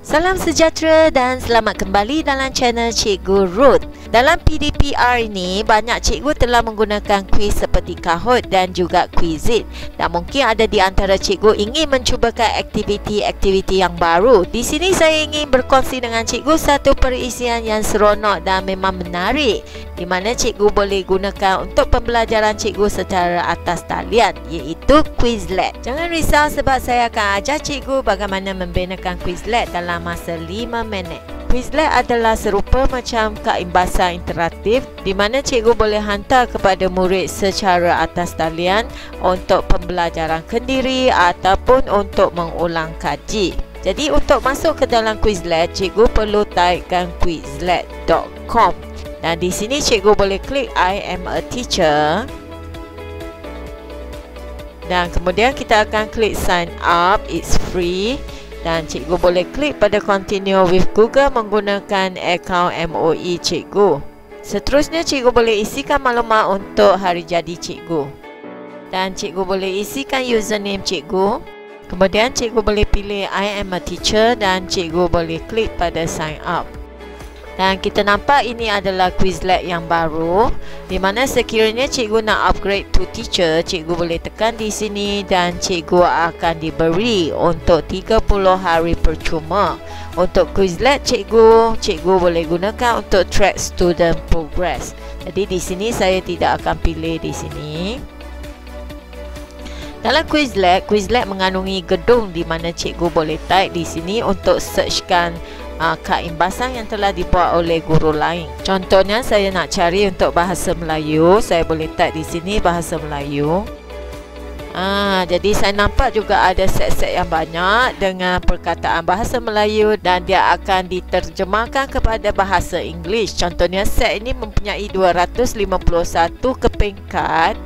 Salam sejahtera dan selamat kembali dalam channel Cikgu Ruth. Dalam PDPR ini, banyak cikgu telah menggunakan kuis seperti Kahoot dan juga Quizlet. Dan mungkin ada di antara cikgu ingin mencubakan aktiviti-aktiviti yang baru. Di sini saya ingin berkongsi dengan cikgu satu perisian yang seronok dan memang menarik, di mana cikgu boleh gunakan untuk pembelajaran cikgu secara atas talian, iaitu Quizlet. Jangan risau sebab saya akan ajar cikgu bagaimana membinakan Quizlet dalam masa 5 minit. Quizlet adalah serupa macam keimbasan interaktif di mana cikgu boleh hantar kepada murid secara atas talian untuk pembelajaran kendiri ataupun untuk mengulang kaji. Jadi untuk masuk ke dalam Quizlet, cikgu perlu typekan quizlet.com. Dan di sini cikgu boleh klik I am a teacher. Dan kemudian kita akan klik sign up, it's free. Dan cikgu boleh klik pada continue with Google menggunakan akaun MOE cikgu. Seterusnya cikgu boleh isikan maklumat untuk hari jadi cikgu. Dan cikgu boleh isikan username cikgu. Kemudian cikgu boleh pilih I am a teacher dan cikgu boleh klik pada sign up. Dan kita nampak ini adalah Quizlet yang baru, di mana sekiranya cikgu nak upgrade to teacher, cikgu boleh tekan di sini dan cikgu akan diberi untuk 30 hari percuma. Untuk Quizlet cikgu boleh gunakan untuk track student progress. Jadi di sini saya tidak akan pilih di sini. Dalam Quizlet mengandungi gedung di mana cikgu boleh type di sini untuk searchkan keimbasan yang telah dibuat oleh guru lain. Contohnya saya nak cari untuk bahasa Melayu, saya boleh type di sini bahasa Melayu. Jadi saya nampak juga ada set-set yang banyak dengan perkataan bahasa Melayu dan dia akan diterjemahkan kepada bahasa English. Contohnya set ini mempunyai 251 kepingkat.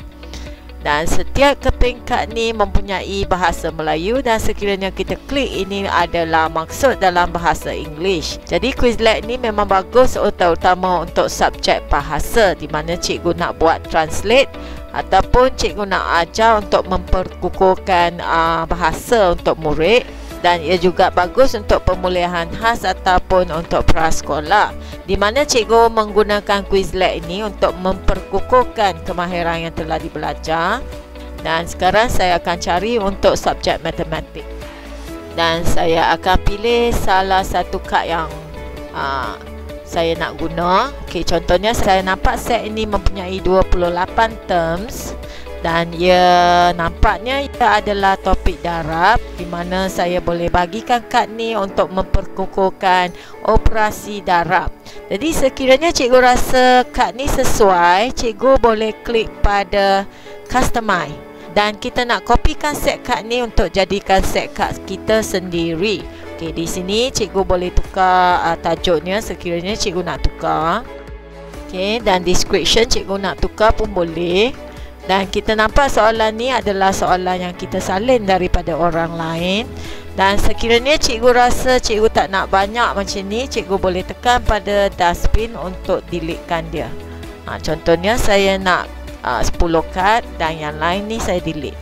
Dan setiap kepingkat ni mempunyai bahasa Melayu dan sekiranya kita klik ini adalah maksud dalam bahasa English. Jadi Quizlet ni memang bagus terutama untuk subjek bahasa di mana cikgu nak buat translate ataupun cikgu nak ajar untuk memperkukuhkan bahasa untuk murid. Dan ia juga bagus untuk pemulihan khas ataupun untuk prasekolah, di mana cikgu menggunakan Quizlet ini untuk memperkukuhkan kemahiran yang telah dibelajar. Dan sekarang saya akan cari untuk subjek matematik. Dan saya akan pilih salah satu kad yang saya nak guna. Okey, contohnya saya nampak set ini mempunyai 28 terms. Dan ia nampaknya ia adalah topik darab, di mana saya boleh bagikan kad ni untuk memperkukuhkan operasi darab. Jadi sekiranya cikgu rasa kad ni sesuai, cikgu boleh klik pada customize. Dan kita nak kopikan set kad ni untuk jadikan set kad kita sendiri. Okey, di sini cikgu boleh tukar tajuknya sekiranya cikgu nak tukar. Okey, dan description cikgu nak tukar pun boleh. Dan kita nampak soalan ni adalah soalan yang kita salin daripada orang lain. Dan sekiranya cikgu rasa cikgu tak nak banyak macam ni, cikgu boleh tekan pada dustbin untuk deletekan dia. Contohnya saya nak 10 kad dan yang lain ni saya delete.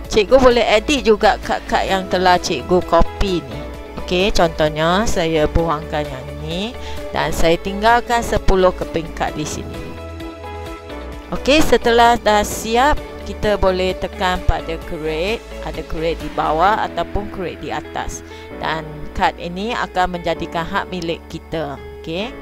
Cikgu boleh edit juga kad-kad yang telah cikgu copy ni. Okey, contohnya saya buangkan yang ni dan saya tinggalkan 10 kepingkat di sini. Okey, setelah dah siap, kita boleh tekan pada create. Ada create di bawah ataupun create di atas. Dan kad ini akan menjadikan hak milik kita. Okey.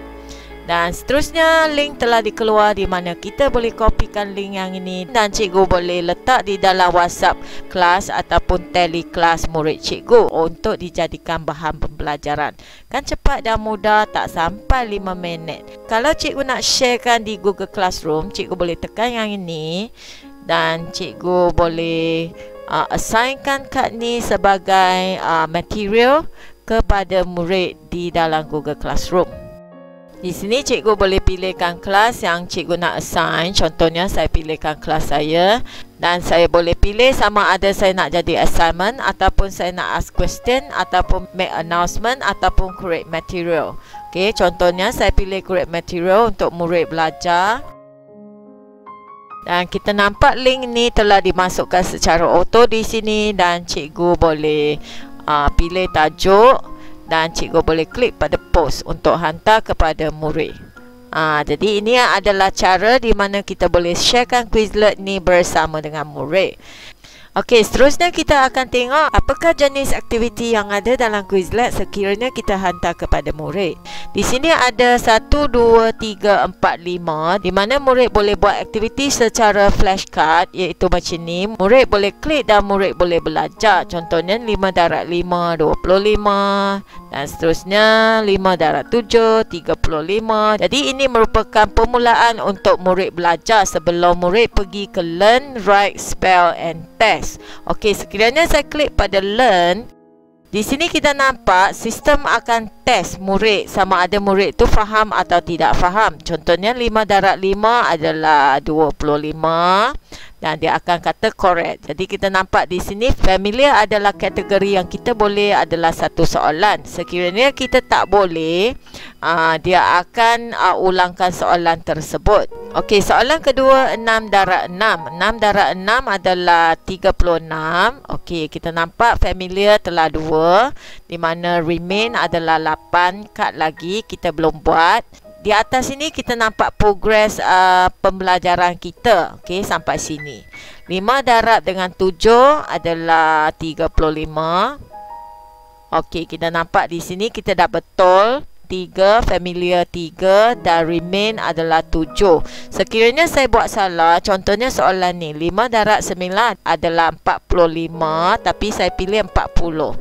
Dan seterusnya link telah dikeluar di mana kita boleh kopikan link yang ini dan cikgu boleh letak di dalam WhatsApp kelas ataupun Telekelas murid cikgu untuk dijadikan bahan pembelajaran. Kan cepat dan mudah, tak sampai 5 minit. Kalau cikgu nak sharekan di Google Classroom, cikgu boleh tekan yang ini dan cikgu boleh assignkan kad ni sebagai material kepada murid di dalam Google Classroom. Di sini cikgu boleh pilihkan kelas yang cikgu nak assign. Contohnya saya pilihkan kelas saya dan saya boleh pilih sama ada saya nak jadi assignment ataupun saya nak ask question ataupun make announcement ataupun create material. Okey, contohnya saya pilih create material untuk murid belajar. Dan kita nampak link ni telah dimasukkan secara auto di sini dan cikgu boleh pilih tajuk dan cikgu boleh klik pada post untuk hantar kepada murid. Jadi ini adalah cara di mana kita boleh sharekan Quizlet ni bersama dengan murid. Okey, seterusnya kita akan tengok apakah jenis aktiviti yang ada dalam Quizlet sekiranya kita hantar kepada murid. Di sini ada 1, 2, 3, 4, 5 di mana murid boleh buat aktiviti secara flashcard, iaitu macam ni. Murid boleh klik dan murid boleh belajar. Contohnya 5 darab 5, 25 dan seterusnya 5 darab 7, 35. Jadi ini merupakan permulaan untuk murid belajar sebelum murid pergi ke learn, write, spell and test. Okey, sekiranya saya klik pada learn, di sini kita nampak sistem akan test murid sama ada murid tu faham atau tidak faham. Contohnya 5 darab 5 adalah 25 dan dia akan kata correct. Jadi kita nampak di sini familiar adalah kategori yang kita boleh adalah satu soalan. Sekiranya kita tak boleh, dia akan ulangkan soalan tersebut. Okey, soalan kedua 6 darab 6. 6 darab 6 adalah 36. Okey, kita nampak familiar telah 2 di mana remain adalah 8. Cut lagi, kita belum buat. Di atas sini kita nampak progres pembelajaran kita. Okey, sampai sini. 5 darab dengan 7 adalah 35. Okey, kita nampak di sini kita dah betul 3, familiar 3 dan remain adalah 7. Sekiranya saya buat salah, contohnya soalan ni 5 darab 9 adalah 45 tapi saya pilih 40.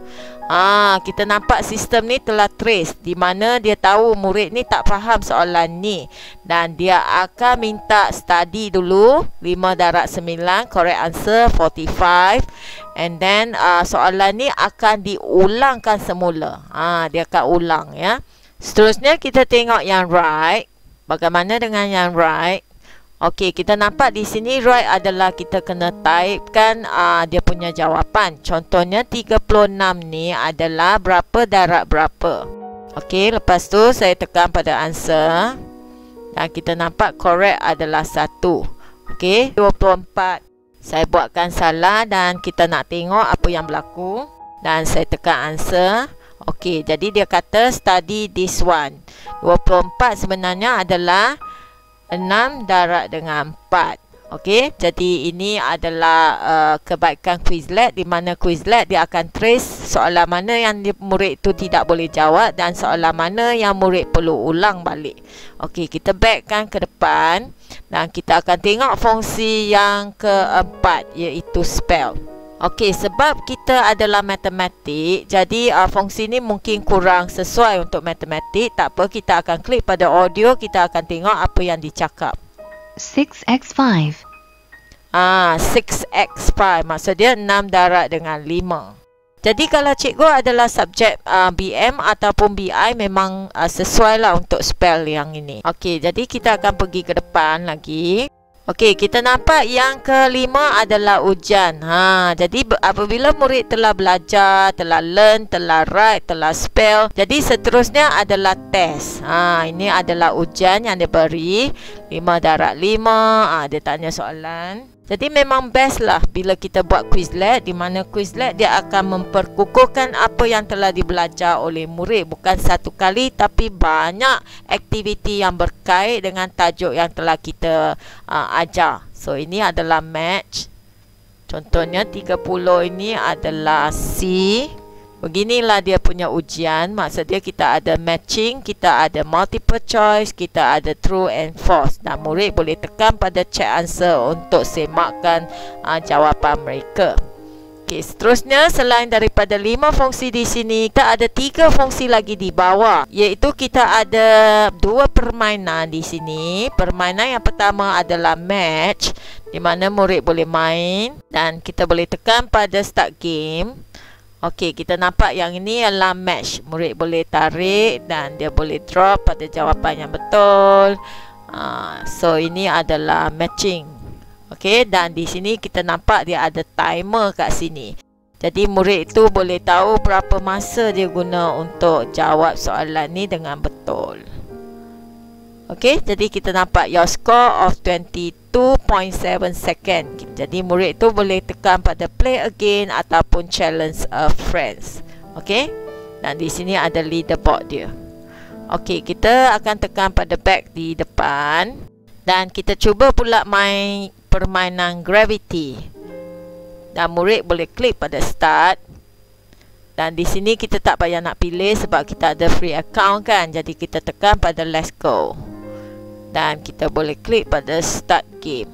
Kita nampak sistem ni telah trace di mana dia tahu murid ni tak faham soalan ni dan dia akan minta study dulu. 5 darab 9 correct answer 45 and then soalan ni akan diulangkan semula. Dia akan ulang ya. Seterusnya kita tengok yang right. Bagaimana dengan yang right? Okey, kita nampak di sini right adalah kita kena typekan dia punya jawapan. Contohnya 36 ni adalah berapa darab berapa. Okey, lepas tu saya tekan pada answer dan kita nampak correct adalah 1. Okey, 24. Saya buatkan salah dan kita nak tengok apa yang berlaku dan saya tekan answer. Okey, jadi dia kata study this one. 24 sebenarnya adalah 6 darab dengan 4. Okey, jadi ini adalah kebaikan Quizlet di mana Quizlet dia akan trace soalan mana yang murid itu tidak boleh jawab dan soalan mana yang murid perlu ulang balik. Okey, kita backkan ke depan dan kita akan tengok fungsi yang keempat iaitu spell. Okey, sebab kita adalah matematik, jadi fungsi ni mungkin kurang sesuai untuk matematik. Tak apa, kita akan klik pada audio, kita akan tengok apa yang dicakap. 6x5. 6x5 maksud dia 6 darab dengan 5. Jadi kalau cikgu adalah subjek BM ataupun BI memang sesuai lah untuk spell yang ini. Okey, jadi kita akan pergi ke depan lagi. Okey, kita nampak yang kelima adalah ujian. Jadi apabila murid telah belajar, telah learn, telah write, telah spell, jadi seterusnya adalah test. Ini adalah ujian yang dia beri. 5 darab 5. Dia tanya soalan. Jadi memang best lah bila kita buat Quizlet, di mana Quizlet dia akan memperkukuhkan apa yang telah dibelajar oleh murid. Bukan satu kali tapi banyak aktiviti yang berkait dengan tajuk yang telah kita ajar. So ini adalah match. Contohnya 30 ini adalah C. Beginilah dia punya ujian. Maksud dia kita ada matching, kita ada multiple choice, kita ada true and false. Dan murid boleh tekan pada check answer untuk semakkan jawapan mereka. Okey, seterusnya selain daripada 5 fungsi di sini, kita ada 3 fungsi lagi di bawah. Iaitu kita ada 2 permainan di sini. Permainan yang pertama adalah match, di mana murid boleh main dan kita boleh tekan pada start game. Okey, kita nampak yang ini adalah match. Murid boleh tarik dan dia boleh drop pada jawapan yang betul. So ini adalah matching. Okey, dan di sini kita nampak dia ada timer kat sini. Jadi murid itu boleh tahu berapa masa dia guna untuk jawab soalan ni dengan betul. Okey, jadi kita nampak your score of 22.7 second. Jadi murid tu boleh tekan pada play again ataupun challenge a friends. Okey, Dan di sini ada leaderboard dia. Okey, kita akan tekan pada back di depan dan kita cuba pula main permainan gravity. Dan murid boleh klik pada start. Dan di sini kita tak payah nak pilih sebab kita ada free account kan. Jadi kita tekan pada let's go. Dan kita boleh klik pada start game.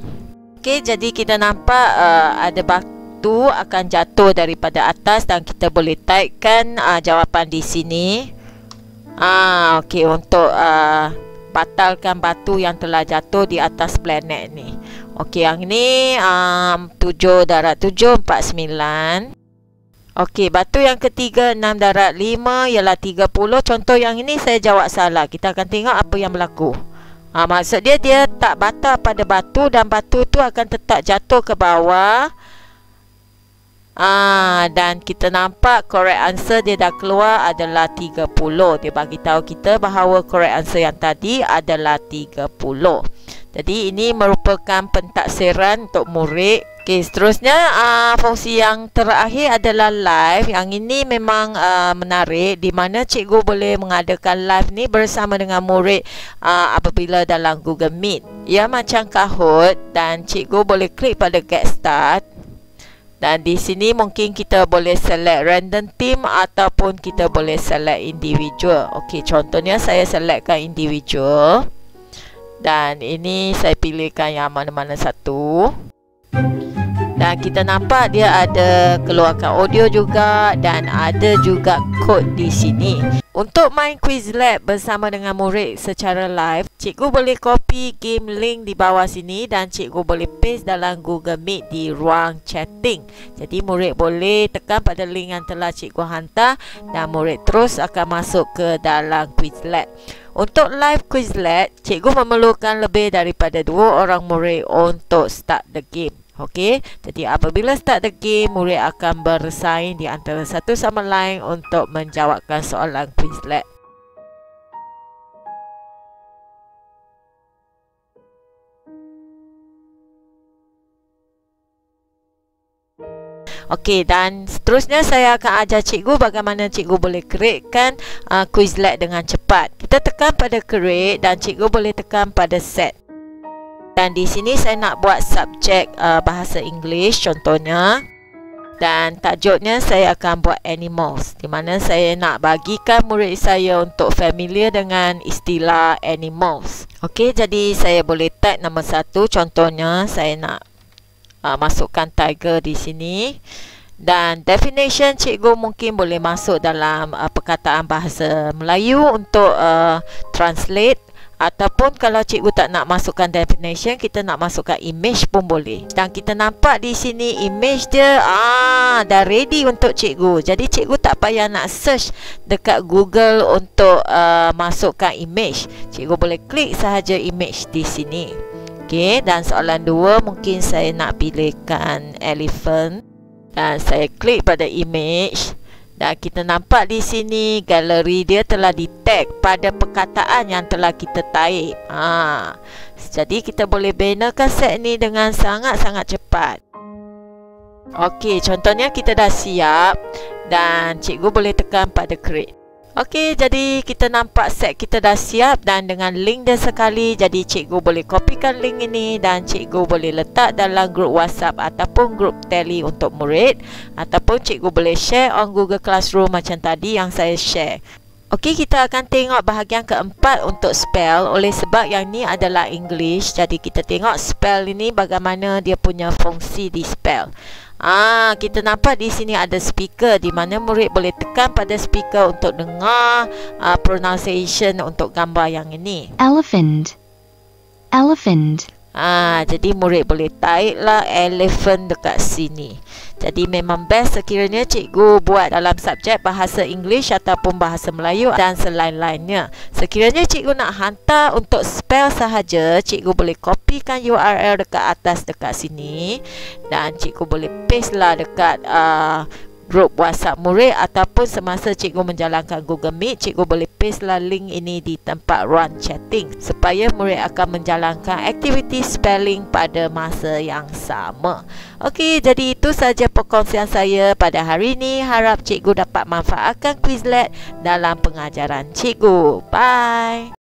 Okey, jadi kita nampak ada batu akan jatuh daripada atas dan kita boleh typekan jawapan di sini. Okey, untuk batalkan batu yang telah jatuh di atas planet ni. Okey, yang ni 7.749. Okey, batu yang ketiga 6.5 ialah 30. Contoh yang ini saya jawab salah. Kita akan tengok apa yang berlaku. Maksud dia tak batal pada batu dan batu tu akan tetap jatuh ke bawah. Dan kita nampak correct answer dia dah keluar adalah 30. Dia bagi tahu kita bahawa correct answer yang tadi adalah 30. Jadi ini merupakan pentaksiran untuk murid. Okey, seterusnya fungsi yang terakhir adalah live. Yang ini memang menarik di mana cikgu boleh mengadakan live ni bersama dengan murid apabila dalam Google Meet. Ia macam Kahoot dan cikgu boleh klik pada get start. Dan di sini mungkin kita boleh select random team ataupun kita boleh select individual. Okey, contohnya saya selectkan individual. Dan ini saya pilihkan yang mana-mana satu. Dan kita nampak dia ada keluarkan audio juga dan ada juga kod di sini. Untuk main Quizlet bersama dengan murid secara live, cikgu boleh copy game link di bawah sini dan cikgu boleh paste dalam Google Meet di ruang chatting. Jadi murid boleh tekan pada link yang telah cikgu hantar dan murid terus akan masuk ke dalam Quizlet. Untuk live Quizlet, cikgu memerlukan lebih daripada 2 orang murid untuk start the game. Okey, jadi apabila start the game, murid akan bersaing di antara satu sama lain untuk menjawabkan soalan Quizlet. Okey, dan seterusnya saya akan ajar cikgu bagaimana cikgu boleh createkan Quizlet dengan cepat. Kita tekan pada create dan cikgu boleh tekan pada set. Dan di sini saya nak buat subjek bahasa Inggeris contohnya. Dan tajuknya saya akan buat animals, di mana saya nak bagikan murid saya untuk familiar dengan istilah animals. Okey, jadi saya boleh type nama satu. Contohnya saya nak masukkan tiger di sini. Dan definition cikgu mungkin boleh masuk dalam perkataan bahasa Melayu untuk translate. Ataupun kalau cikgu tak nak masukkan definition, kita nak masukkan image pun boleh. Dan kita nampak di sini image dia dah ready untuk cikgu. Jadi cikgu tak payah nak search dekat Google untuk masukkan image. Cikgu boleh klik sahaja image di sini. Okey, dan soalan 2 mungkin saya nak pilihkan elephant. Dan saya klik pada image. Dan kita nampak di sini galeri dia telah di tag pada perkataan yang telah kita type. Jadi kita boleh binakan set ni dengan sangat-sangat cepat. Okey, contohnya kita dah siap dan cikgu boleh tekan pada create. Okey, jadi kita nampak set kita dah siap dan dengan link dia sekali, jadi cikgu boleh kopikan link ini dan cikgu boleh letak dalam grup WhatsApp ataupun grup Tele untuk murid, ataupun cikgu boleh share on Google Classroom macam tadi yang saya share. Okey, kita akan tengok bahagian keempat untuk spell oleh sebab yang ni adalah English. Jadi kita tengok spell ini bagaimana dia punya fungsi di spell. Kita nampak di sini ada speaker di mana murid boleh tekan pada speaker untuk dengar pronunciation untuk gambar yang ini. Elephant. Elephant. Jadi murid boleh type lah elephant dekat sini. Jadi memang best sekiranya cikgu buat dalam subjek bahasa English ataupun bahasa Melayu dan selain-lainnya. Sekiranya cikgu nak hantar untuk spell sahaja, cikgu boleh kopikan URL dekat atas dekat sini dan cikgu boleh paste lah dekat grup WhatsApp murid ataupun semasa cikgu menjalankan Google Meet, cikgu boleh pastelah link ini di tempat run chatting supaya murid akan menjalankan aktiviti spelling pada masa yang sama. Okey, jadi itu saja perkongsian saya pada hari ini. Harap cikgu dapat manfaatkan Quizlet dalam pengajaran cikgu. Bye.